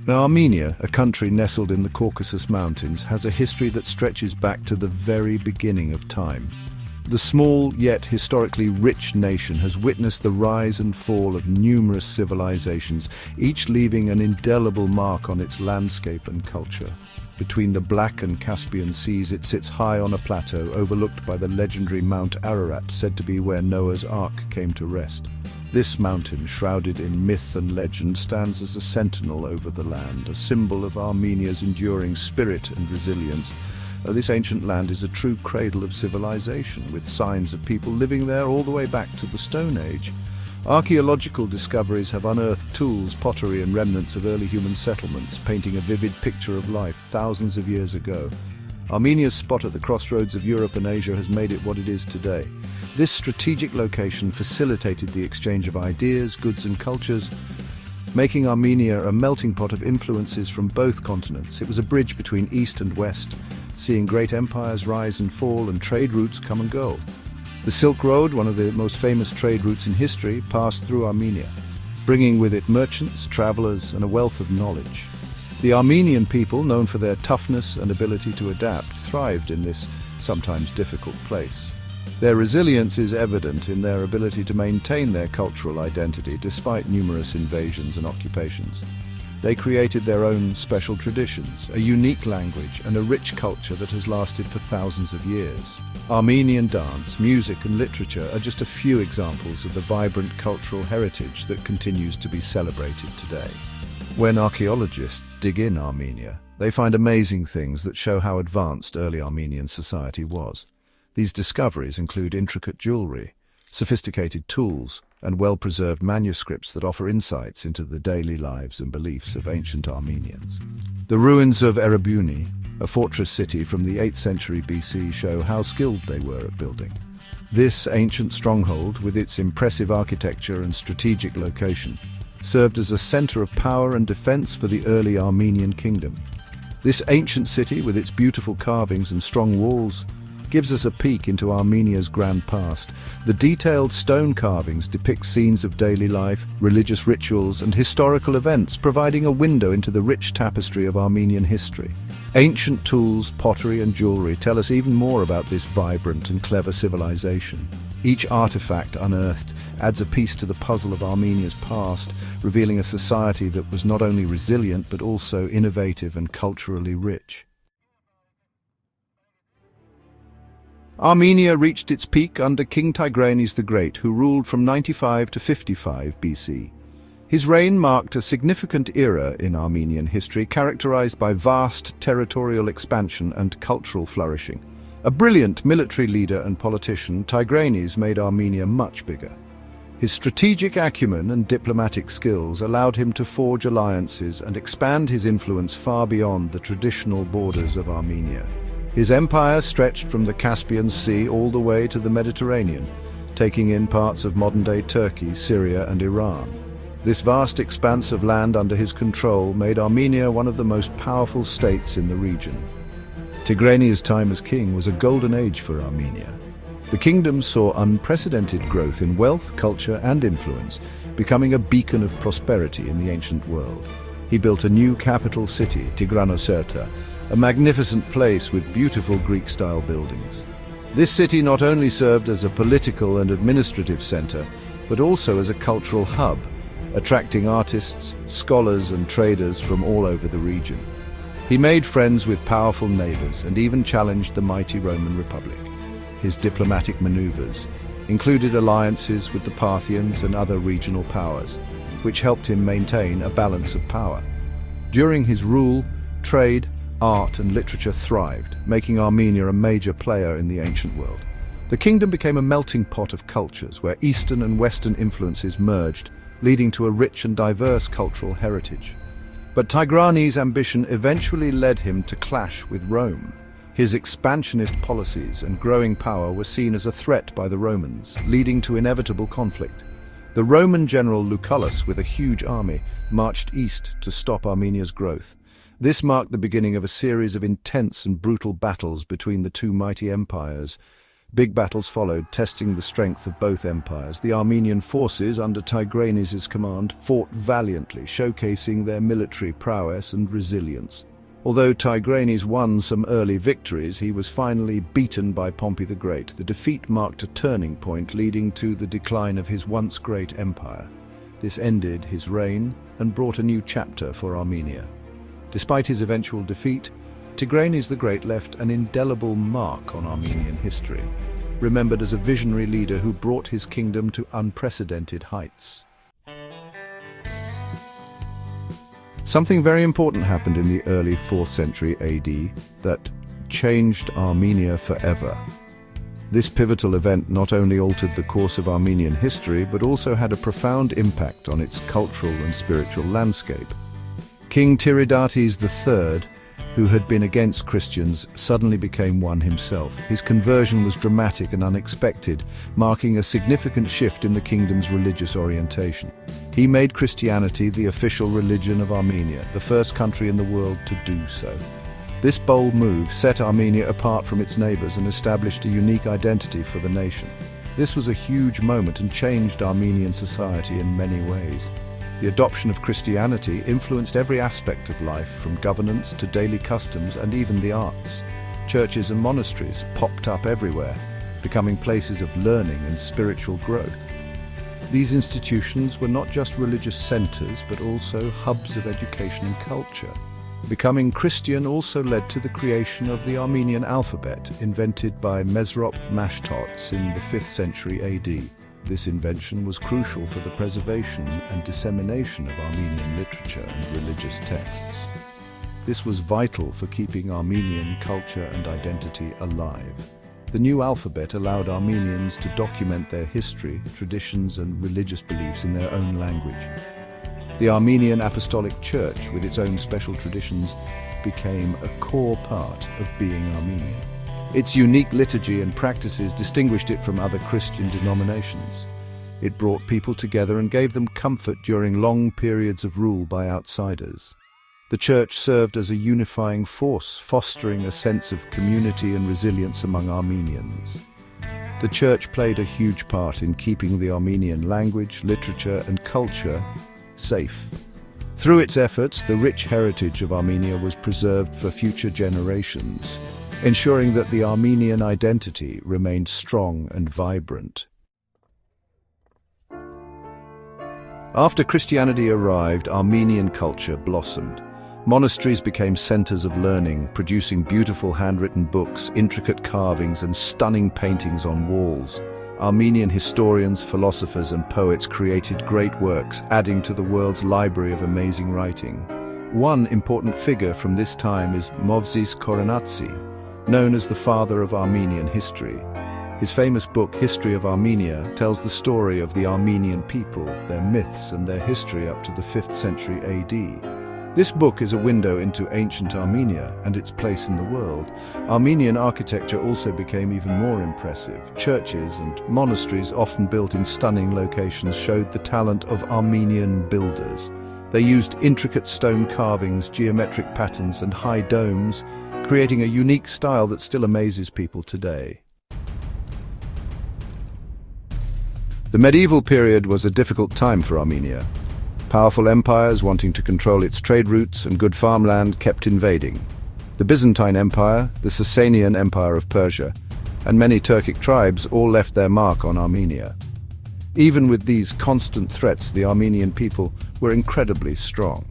Now, Armenia, a country nestled in the Caucasus Mountains, has a history that stretches back to the very beginning of time. The small yet historically rich nation has witnessed the rise and fall of numerous civilizations, each leaving an indelible mark on its landscape and culture. Between the Black and Caspian Seas, it sits high on a plateau overlooked by the legendary Mount Ararat, said to be where Noah's Ark came to rest. This mountain, shrouded in myth and legend, stands as a sentinel over the land, a symbol of Armenia's enduring spirit and resilience. This ancient land is a true cradle of civilization, with signs of people living there all the way back to the Stone Age. Archaeological discoveries have unearthed tools, pottery and remnants of early human settlements, painting a vivid picture of life thousands of years ago. Armenia's spot at the crossroads of Europe and Asia has made it what it is today. This strategic location facilitated the exchange of ideas, goods and cultures, making Armenia a melting pot of influences from both continents. It was a bridge between East and West, seeing great empires rise and fall and trade routes come and go. The Silk Road, one of the most famous trade routes in history, passed through Armenia, bringing with it merchants, travelers, and a wealth of knowledge. The Armenian people, known for their toughness and ability to adapt, thrived in this sometimes difficult place. Their resilience is evident in their ability to maintain their cultural identity despite numerous invasions and occupations. They created their own special traditions, a unique language, and a rich culture that has lasted for thousands of years. Armenian dance, music, and literature are just a few examples of the vibrant cultural heritage that continues to be celebrated today. When archaeologists dig in Armenia, they find amazing things that show how advanced early Armenian society was. These discoveries include intricate jewelry, sophisticated tools, and well-preserved manuscripts that offer insights into the daily lives and beliefs of ancient Armenians. The ruins of Erebuni, a fortress city from the 8th century BC, show how skilled they were at building. This ancient stronghold, with its impressive architecture and strategic location, served as a center of power and defense for the early Armenian kingdom. This ancient city, with its beautiful carvings and strong walls, gives us a peek into Armenia's grand past. The detailed stone carvings depict scenes of daily life, religious rituals, and historical events, providing a window into the rich tapestry of Armenian history. Ancient tools, pottery, and jewelry tell us even more about this vibrant and clever civilization. Each artifact unearthed adds a piece to the puzzle of Armenia's past, revealing a society that was not only resilient but also innovative and culturally rich. Armenia reached its peak under King Tigranes the Great, who ruled from 95 to 55 BC. His reign marked a significant era in Armenian history, characterized by vast territorial expansion and cultural flourishing. A brilliant military leader and politician, Tigranes made Armenia much bigger. His strategic acumen and diplomatic skills allowed him to forge alliances and expand his influence far beyond the traditional borders of Armenia. His empire stretched from the Caspian Sea all the way to the Mediterranean, taking in parts of modern-day Turkey, Syria, and Iran. This vast expanse of land under his control made Armenia one of the most powerful states in the region. Tigranes' time as king was a golden age for Armenia. The kingdom saw unprecedented growth in wealth, culture, and influence, becoming a beacon of prosperity in the ancient world. He built a new capital city, Tigranocerta, a magnificent place with beautiful Greek-style buildings. This city not only served as a political and administrative center, but also as a cultural hub, attracting artists, scholars, and traders from all over the region. He made friends with powerful neighbors and even challenged the mighty Roman Republic. His diplomatic maneuvers included alliances with the Parthians and other regional powers, which helped him maintain a balance of power. During his rule, trade, art, and literature thrived, making Armenia a major player in the ancient world. The kingdom became a melting pot of cultures where Eastern and Western influences merged, leading to a rich and diverse cultural heritage. But Tigranes' ambition eventually led him to clash with Rome. His expansionist policies and growing power were seen as a threat by the Romans, leading to inevitable conflict. The Roman general Lucullus, with a huge army, marched east to stop Armenia's growth. This marked the beginning of a series of intense and brutal battles between the two mighty empires. Big battles followed, testing the strength of both empires. The Armenian forces, under Tigranes' command, fought valiantly, showcasing their military prowess and resilience. Although Tigranes won some early victories, he was finally beaten by Pompey the Great. The defeat marked a turning point, leading to the decline of his once great empire. This ended his reign and brought a new chapter for Armenia. Despite his eventual defeat, Tigranes the Great left an indelible mark on Armenian history, remembered as a visionary leader who brought his kingdom to unprecedented heights. Something very important happened in the early 4th century AD that changed Armenia forever. This pivotal event not only altered the course of Armenian history, but also had a profound impact on its cultural and spiritual landscape. King Tiridates III, who had been against Christians, suddenly became one himself. His conversion was dramatic and unexpected, marking a significant shift in the kingdom's religious orientation. He made Christianity the official religion of Armenia, the first country in the world to do so. This bold move set Armenia apart from its neighbors and established a unique identity for the nation. This was a huge moment and changed Armenian society in many ways. The adoption of Christianity influenced every aspect of life, from governance to daily customs and even the arts. Churches and monasteries popped up everywhere, becoming places of learning and spiritual growth. These institutions were not just religious centers, but also hubs of education and culture. Becoming Christian also led to the creation of the Armenian alphabet, invented by Mesrop Mashtots in the 5th century AD. This invention was crucial for the preservation and dissemination of Armenian literature and religious texts. This was vital for keeping Armenian culture and identity alive. The new alphabet allowed Armenians to document their history, traditions, and religious beliefs in their own language. The Armenian Apostolic Church, with its own special traditions, became a core part of being Armenian. Its unique liturgy and practices distinguished it from other Christian denominations. It brought people together and gave them comfort during long periods of rule by outsiders. The church served as a unifying force, fostering a sense of community and resilience among Armenians. The church played a huge part in keeping the Armenian language, literature, and culture safe. Through its efforts, the rich heritage of Armenia was preserved for future generations, ensuring that the Armenian identity remained strong and vibrant. After Christianity arrived, Armenian culture blossomed. Monasteries became centers of learning, producing beautiful handwritten books, intricate carvings, and stunning paintings on walls. Armenian historians, philosophers, and poets created great works, adding to the world's library of amazing writing. One important figure from this time is Movses Khorenatsi, known as the father of Armenian history. His famous book, History of Armenia, tells the story of the Armenian people, their myths, and their history up to the 5th century AD. This book is a window into ancient Armenia and its place in the world. Armenian architecture also became even more impressive. Churches and monasteries, often built in stunning locations, showed the talent of Armenian builders. They used intricate stone carvings, geometric patterns, and high domes, creating a unique style that still amazes people today. The medieval period was a difficult time for Armenia. Powerful empires wanting to control its trade routes and good farmland kept invading. The Byzantine Empire, the Sasanian Empire of Persia, and many Turkic tribes all left their mark on Armenia. Even with these constant threats, the Armenian people were incredibly strong.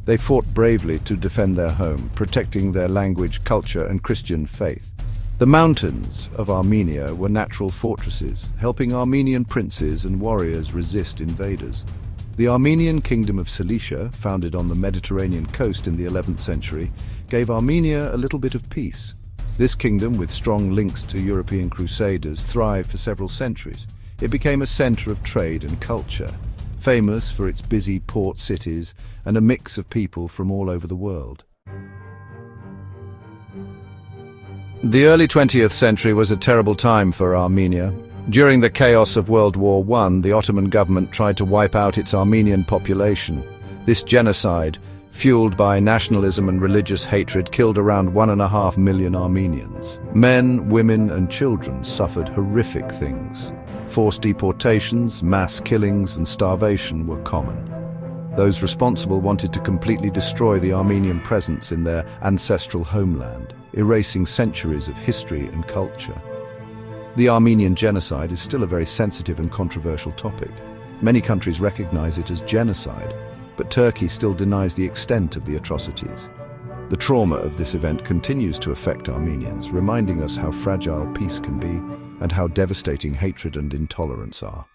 They fought bravely to defend their home, protecting their language, culture, and Christian faith. The mountains of Armenia were natural fortresses, helping Armenian princes and warriors resist invaders. The Armenian Kingdom of Cilicia, founded on the Mediterranean coast in the 11th century, gave Armenia a little bit of peace. This kingdom, with strong links to European crusaders, thrived for several centuries. It became a center of trade and culture, famous for its busy port cities and a mix of people from all over the world. The early 20th century was a terrible time for Armenia. During the chaos of World War I, the Ottoman government tried to wipe out its Armenian population. This genocide, fueled by nationalism and religious hatred, killed around 1.5 million Armenians. Men, women, and children suffered horrific things. Forced deportations, mass killings, and starvation were common. Those responsible wanted to completely destroy the Armenian presence in their ancestral homeland, erasing centuries of history and culture. The Armenian genocide is still a very sensitive and controversial topic. Many countries recognize it as genocide, but Turkey still denies the extent of the atrocities. The trauma of this event continues to affect Armenians, reminding us how fragile peace can be and how devastating hatred and intolerance are.